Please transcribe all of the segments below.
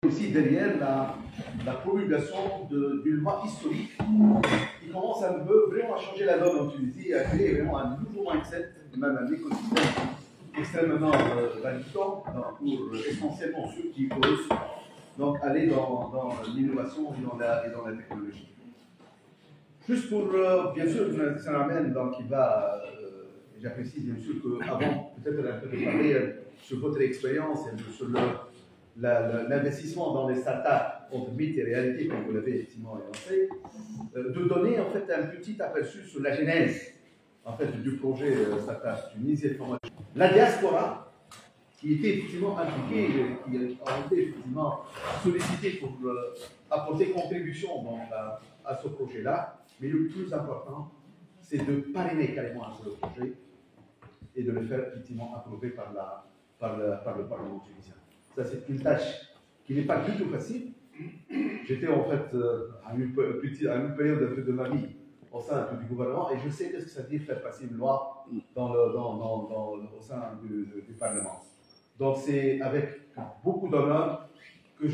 aussi derrière la promulgation d'une loi historique qui commence un peu vraiment à changer la donne en Tunisie, à créer vraiment un nouveau mindset, même un écosystème extrêmement validant pour essentiellement ceux qui osent donc aller dans l'innovation et dans la technologie. Juste pour, bien sûr, c'est un amène donc qui va, j'apprécie bien sûr qu'avant peut-être un peu de parler sur votre expérience et sur l'investissement dans les startups entre mythe et réalité, comme vous l'avez effectivement énoncé, de donner en fait un petit aperçu sur la genèse en fait du projet Startup Tunisie. La diaspora, qui était effectivement impliquée, qui a été effectivement sollicitée pour apporter contribution donc, à ce projet-là, mais le plus important, c'est de parrainer carrément un peu le projet et de le faire effectivement approuver par le Parlement tunisien. Ça, c'est une tâche qui n'est pas du tout facile. J'étais en fait à une période un peu de ma vie au sein du gouvernement et je sais ce que ça veut dire faire passer une loi au sein du Parlement. Donc c'est avec beaucoup d'honneur que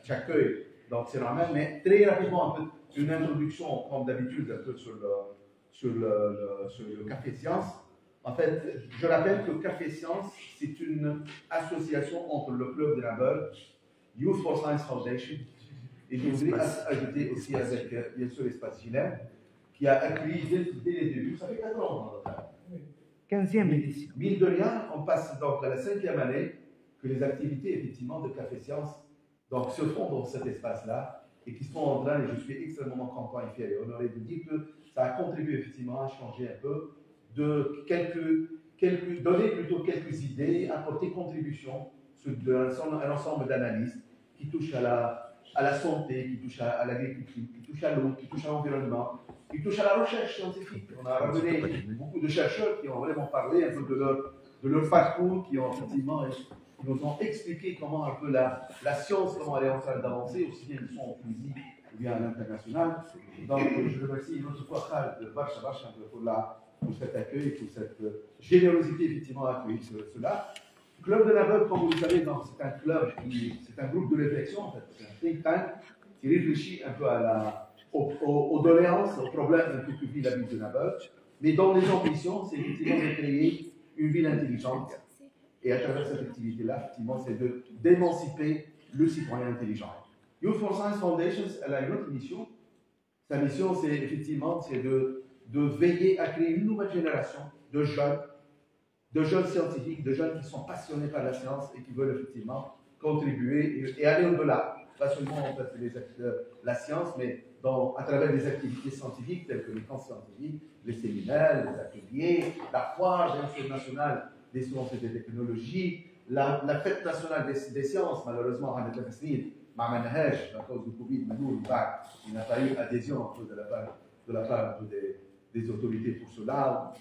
j'accueille donc ces ramènes, mais très rapidement un peu une introduction comme d'habitude un peu sur le Café Science. En fait, je rappelle que Café Science, c'est une association entre le Club de Nabeul, Youth for Science Foundation, et je voudrais ajouter aussi avec, bien sûr, l'Espace Gilem, qui a accueilli dès les débuts, ça fait 4 ans. 15e édition. Mine de rien, on passe donc à la 5e année que les activités, effectivement, de Café Science donc, se font dans cet espace-là et qui sont en train, et je suis extrêmement content et fier et honoré de dire que ça a contribué effectivement à changer un peu de donner plutôt quelques idées, apporter contribution sur un ensemble d'analyses qui touchent à la santé, qui touchent à l'agriculture, qui touchent à l'eau, qui touchent à l'environnement, qui touchent à la recherche scientifique. On a ramené beaucoup de chercheurs qui ont vraiment parlé un peu de leur parcours, qui ont effectivement qui nous ont expliqué comment un peu la science, comment elle est en train d'avancer, aussi bien ils sont en Tunisie ou bien à l'international. Donc je remercie une autre fois Khaled de Barcha pour cet accueil, pour cette générosité effectivement à accueillir cela. Club de Nabeul, comme vous le savez, c'est un club, c'est un groupe de réflexion, en fait, c'est un think tank qui réfléchit un peu aux doléances, aux problèmes que vit la ville de Nabeul, mais dont les ambitions, c'est effectivement de créer une ville intelligente. Et à travers cette activité-là, effectivement, c'est d'émanciper le citoyen intelligent. Youth for Science Foundation, elle a une autre mission. Sa mission, c'est effectivement de veiller à créer une nouvelle génération de jeunes scientifiques, de jeunes qui sont passionnés par la science et qui veulent effectivement contribuer et aller au-delà. Pas seulement en fait, la science, mais à travers des activités scientifiques telles que les camps scientifiques, les séminaires, les ateliers, la foire nationale des sciences et des technologies, la fête nationale des sciences, malheureusement, à à cause du Covid, il n'a pas eu adhésion un peu de la part des autorités pour cela.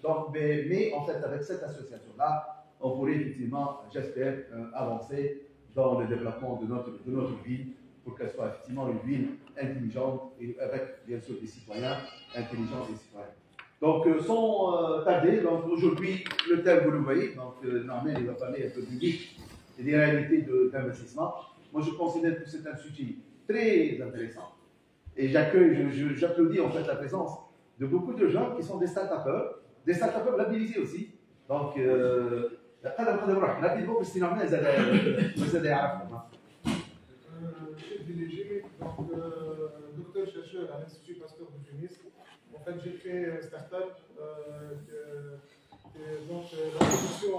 Donc, mais en fait, avec cette association-là, on pourrait effectivement, j'espère, avancer dans le développement de notre ville pour qu'elle soit effectivement une ville intelligente et avec, bien sûr, des citoyens intelligents et citoyens. Donc, sans tarder, donc aujourd'hui, le thème, vous le voyez, donc Narmel, il va parler un peu du mythe et des réalités d'investissement. Moi, je considère que c'est un sujet très intéressant et j'applaudis en fait la présence de beaucoup de gens qui sont des start-upers labellisés aussi. Donc, rapidement, parce que Narmel, vous allez chef délégué, donc docteur chercheur à l'Institut Pasteur de Tunis. En fait, j'ai fait une start-up, donc la production,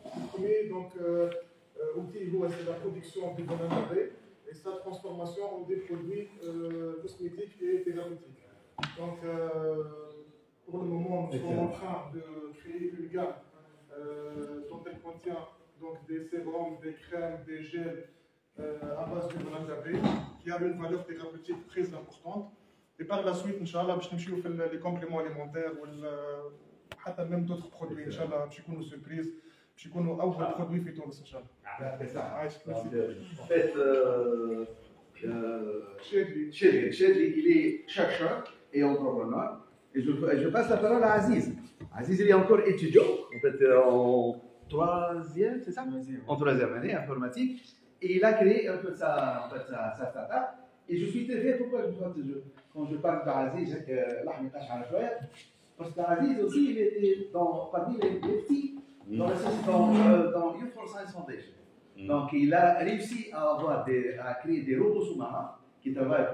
le premier outil, c'est la production du banane navet et sa transformation en des produits cosmétiques et thérapeutiques. Donc, pour le moment, nous sommes en train de créer une gamme dont elle contient donc des sérums, des crèmes, des gels à base de banane navet qui a une valeur thérapeutique très importante. Et par la suite, Inch'Allah, باش نمشيو في les compléments alimentaires وحتى même d'autres produits, Inch'Allah, باش يكونوا surprise, باش يكونوا أول produits في تونس, Inch'Allah. C'est ça. عايشك, merci. En fait, Chedli, il est chercheur et entrepreneur. Et je passe la parole à Aziz. Aziz, il est encore étudiant, en fait, troisième, c'est ça? Troisième. En troisième année, informatique. Et il a créé un peu sa start-up. Et je suis très fier, pourquoi quand je parle d'Aziz, parce qu'Aziz aussi, il était parmi les petits dans Youth for Science Foundation. Donc, il a réussi à créer des robots sous-marins qui travaillent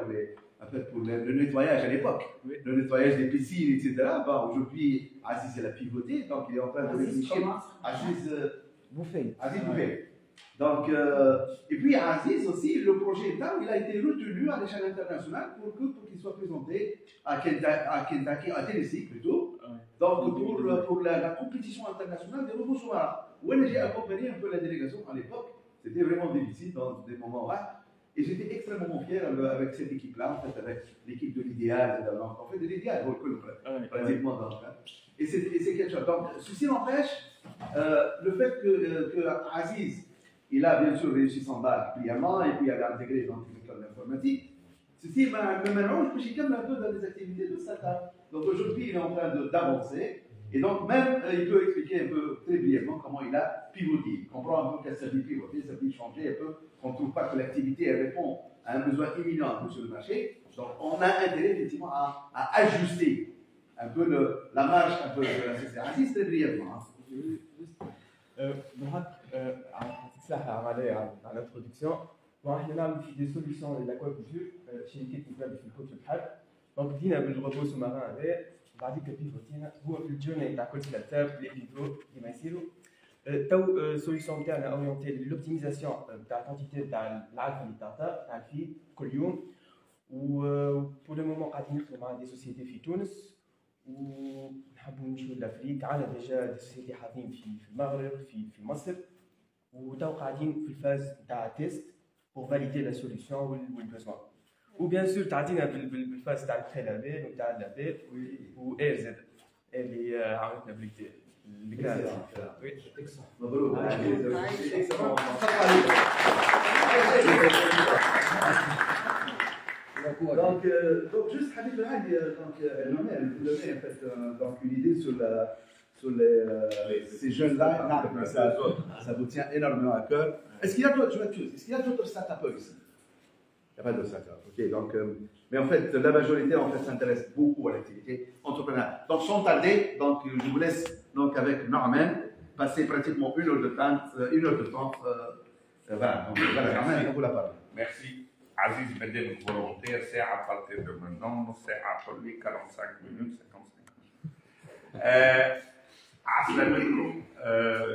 pour le nettoyage à l'époque, le nettoyage des piscines, etc. Bon, aujourd'hui, Aziz, il a pivoté, donc il est en train de réfléchir. Aziz Bouffet. Donc, et puis Aziz aussi, le projet TAO, il a été retenu à l'échelle internationale pour qu'il soit présenté à Kentucky, à Tennessee plutôt, donc pour la compétition internationale des robots sous-marins. Où j'ai accompagné un peu la délégation à l'époque, c'était vraiment difficile dans des moments là. Et j'étais extrêmement fier avec cette équipe-là, en fait, avec l'équipe de l'idéal, en fait, de l'idéal, pratiquement. Et c'est quelque chose. Donc, ceci n'empêche, le fait que Aziz, il a bien sûr réussi son bac brillamment, et puis il avait intégré dans l'école d'informatique. Ceci me mélange, que j'ai comme un peu dans les activités de startup. Donc aujourd'hui, il est en train d'avancer. Et donc, même, il peut expliquer un peu très brièvement comment il a pivoté. Il comprend un peu qu'est-ce que ça veut pivoter, ça veut changer un peu. On ne trouve pas que l'activité répond à un besoin imminent sur le marché. Donc, on a intérêt effectivement à ajuster un peu la marge un peu de la société. Ainsi, très brièvement. À l'introduction, on a des solutions d'aquaculture chez l'équipe qui في الحوت والبحر. Donc, بدينا بالروبو sous-marin هذا بعديك بيفوتينا هو في الجورني تاع كل ستارت اب لي بيفو كيما يصيروا تو سوليسيون تاعنا اورينتي لوبتيميزاسيون تاع الكونتيتي تاع العلفه اللي تعطى تاع الفيد كل يوم و بور لو مومون قاعدين نخدموا مع دي سوسيتي في تونس ونحبوا نمشيو لافريك. عندنا ديجا دي سوسيتي حاطين في المغرب في مصر وتو قاعدين في الفاز تاع تيست بور فاليدي لا سوليسيون والبيزوان. وبيان سور تعدينا بالفاز تاع البريلابيل وتاع اللابيل و اير زد اللي عاونتنا بالكراسي. مبروك. Donc juste Habib Belhadi, le maire en fait donc une idée sur ces jeunes-là, ça vous tient énormément à cœur. Est-ce qu'il y a d'autres startups ici? Il n'y a pas de startups, ok. Donc, mais en fait, la majorité en fait s'intéresse beaucoup à l'activité entrepreneuriale. Donc sans tarder, donc je vous laisse donc avec Norman passer pratiquement une heure de temps. Voilà, donc voilà, Norman, à vous la parole. Merci. Aziz بدل volontaire, c'est à partir de maintenant, c'est à partir de 45 minutes, 55 minutes.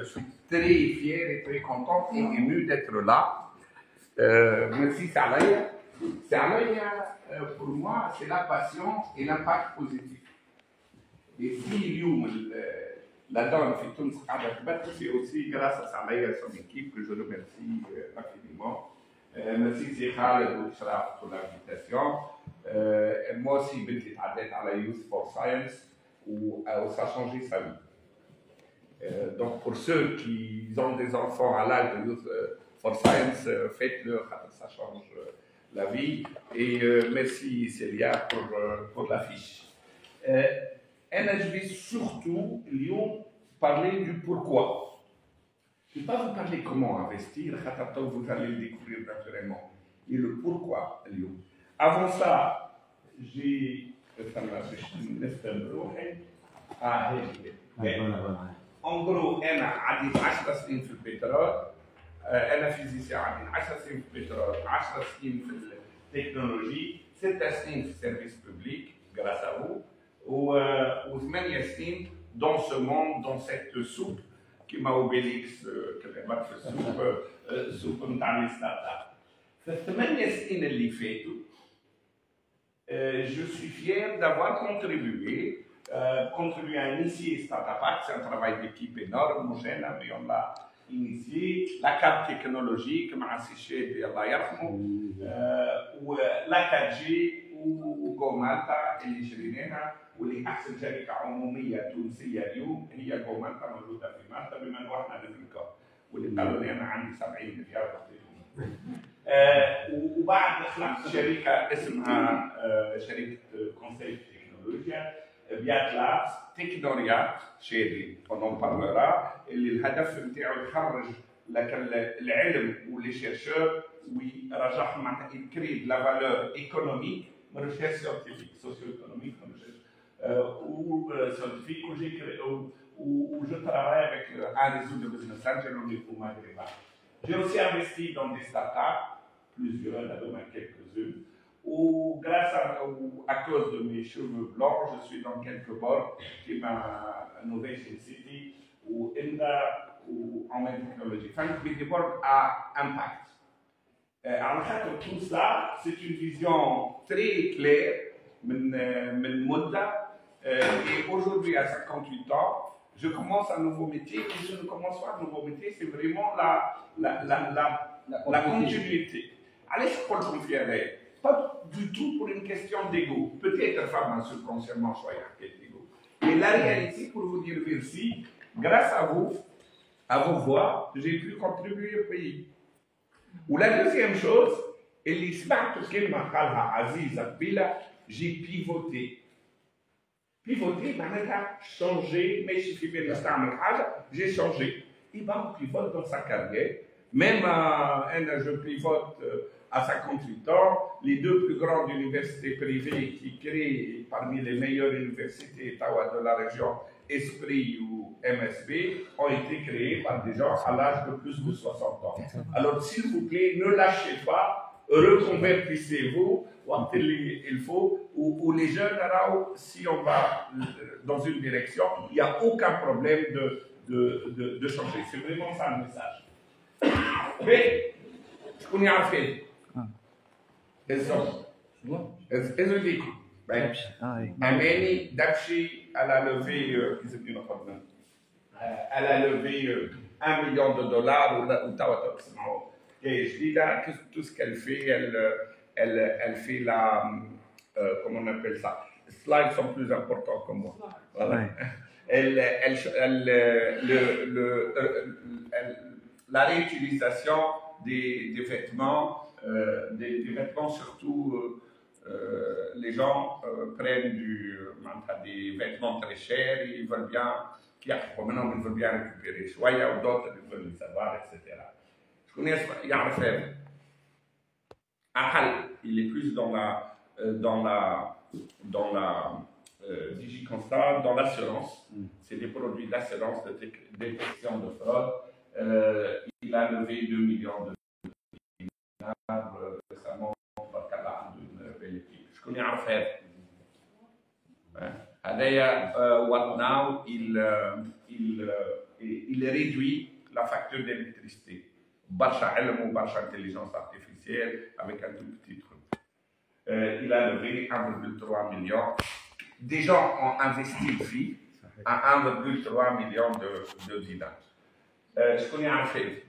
Je suis très fier et très content et ému d'être là. Merci Salaya. Salaya, pour moi, c'est la passion et l'impact positif. Et si la donne في تونس قاعدة تبث, c'est aussi grâce à Salaya et son équipe que je remercie infiniment. Merci Khaled ou Ishraf pour l'invitation. Moi aussi, Binti Tadet à la Youth for Science, où ça a changé sa vie. Donc pour ceux qui ont des enfants à l'âge de Youth for Science, faites-le, ça change la vie. Et merci Célia pour l'affiche. Je vais surtout parler du pourquoi. Je ne vais pas vous parler comment investir, vous allez le découvrir naturellement. Et le pourquoi. Avant ça, j'ai. En gros, أنا عندي 10 سنين في البترول، أنا فيزيسيان عندي 10 سنين في البترول، 10 سنين في التكنولوجي، 6 سنين في السيرفيس بوبليك grâce à vous, و 8 سنين dans ce monde, dans cette soupe. كيما اوبيليكس كلمات في السوق نتاع لي ستارت اب. في الثمانية سنين اللي فاتوا je suis fier d'avoir contribué à initier Startup Act. C'est un travail d'équipe énorme, homogène, mais on l'a initié. La carte technologique, مع السيشيد الله يرحمه, ولا 4G وجومالتا اللي شريناها, واللي احسن شركه عموميه تونسيه اليوم هي جومالتا موجوده في مالطا بما انه احنا نملكها, واللي قالوا لي انا عندي 70 مليار تقريبا. وبعد خلقت شركه اسمها شركه كونسيل تكنولوجيا. بيطلع تكنوريات شادي on en parlera اللي الهدف نتاعو يخرج لك العلم ولي شيرشور ويرجعهم معناتها يكري de la valeur économique من recherche scientifique socio-économique من recherche ou scientifique où je travaille avec un réseau de business angels au Maghreb. J'ai aussi investi dans des startups, plusieurs, là-dedans quelques-unes, où grâce à cause de mes cheveux blancs, je suis dans quelques bords qui est ma Innovation City ou en même technologie. Enfin, des bords à impact. En fait, tout ça, c'est une vision très claire, et aujourd'hui, à 58 ans, je commence un nouveau métier, et je ne commence pas un nouveau métier, c'est vraiment la continuité. Allez, je crois qu'on fait pas du tout pour une question d'ego. Peut-être femme subconsciemment choyant d'ego. Mais la réalité, pour vous dire merci, grâce à vous, à vos voix, j'ai pu contribuer au pays. Ou la deuxième chose, اللي سمعت كلمة قالها عزيزة قبيلة j'ai pivoté. Pivoter معناتها changer ماشي في بالي نستعمل حاجة j'ai changé. Et ben on pivote dans sa carrière. Même je pivote à 58 ans, les deux plus grandes universités privées qui créent parmi les meilleures universités de la région, Esprit ou MSB, ont été créées par des gens à l'âge de plus de 60 ans. Alors s'il vous plaît, ne lâchez pas, reconvertissez-vous, il faut, ou les jeunes, alors, si on va dans une direction, il n'y a aucun problème de changer. C'est vraiment ça le message. Mais, شكون يعرف Amani Dapchi, elle a levé, elle a levé $1 million et je dis là que tout ce qu'elle fait, elle fait la, comment on appelle ça, les slides sont plus importants que moi. Voilà. La réutilisation des vêtements, des vêtements surtout, les gens prennent des vêtements très chers, ils veulent bien, maintenant ils veulent bien récupérer choya ou d'autres ils veulent le savoir, etc. Je connais Yarfel. Ahal, il est plus dans la DigiConstant, dans l'assurance. C'est des produits d'assurance, de détection de fraude. Il a levé 2 millions de dinars récemment par Kala d'une belle équipe. Je connais Yarfel. What now, il réduit la facture d'électricité. Barcha Elm ou Barcha Intelligence Artificielle avec un tout petit truc. Il a levé 1,3 million. Des gens ont investi ici à 1,3 million de dinars. Je connais un fait.